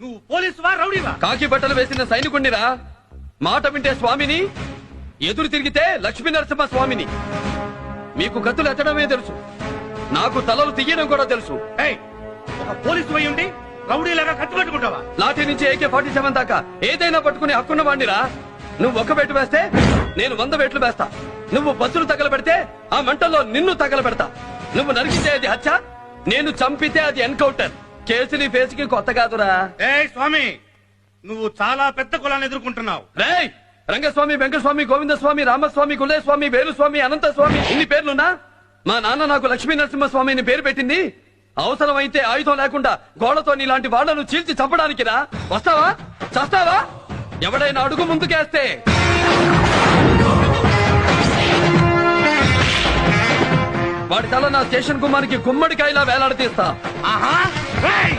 నువ్వు పోలీసువా రౌడీవా? కాకి బట్టలు వేసిన సైనికుణ్ణిరా. మాట వింటే స్వామిని, ఎదురు తిరిగితే లక్ష్మీ నరసింహ స్వామిని. మీకు కత్తులు ఎత్తడమే తెలుసు, నాకు తలలు తీయడం కూడా తెలుసు. ఏయ్, ఒక పోలీసు అయి ఉండి రౌడీలాగా కత్తి పట్టుకుంటావా? లాఠీ నుంచి AK-47 దాకా ఏదైనా పట్టుకునే హక్కున్న వాణ్ణిరా. నువ్వు ఒక వేటు వేస్తే నేను 100 వేట్లు వేస్తా. నువ్వు బస్సులు తగలబెడితే ఆ మంటల్లో నిన్ను తగలబెడతా. నువ్వు నరికితే అది హత్య, నేను చంపితే అది ఎన్కౌంటర్. కేసుని ఫేసుకి కొత్త కాదురా. ఏయ్ స్వామి, నువ్వు చాలా పెద్ద కులాన్ని ఎదుర్కొంటున్నావు. రేయ్, రంగస్వామి, వెంకటస్వామి, గోవిందస్వామి, రామస్వామి, కులస్వామి, వేలుస్వామి, అనంతస్వామి, ఇన్ని పేర్లున్నా మా నాన్న నాకు లక్ష్మీ నరసింహస్వామి అని పేరు పెట్టింది అవసరమైతే ఆయుధం లేకుండా గోడతో నీలాంటి వాళ్లను చీల్చి చంపడానికి రా. వస్తావా? చస్తావా? ఎవడైనా అడుగు ముందుకేస్తే వాడి తల నా స్టేషన్ గుమ్మానికి గుమ్మడికాయలా వేలాడదీస్తా. ఆహా, రేయ్!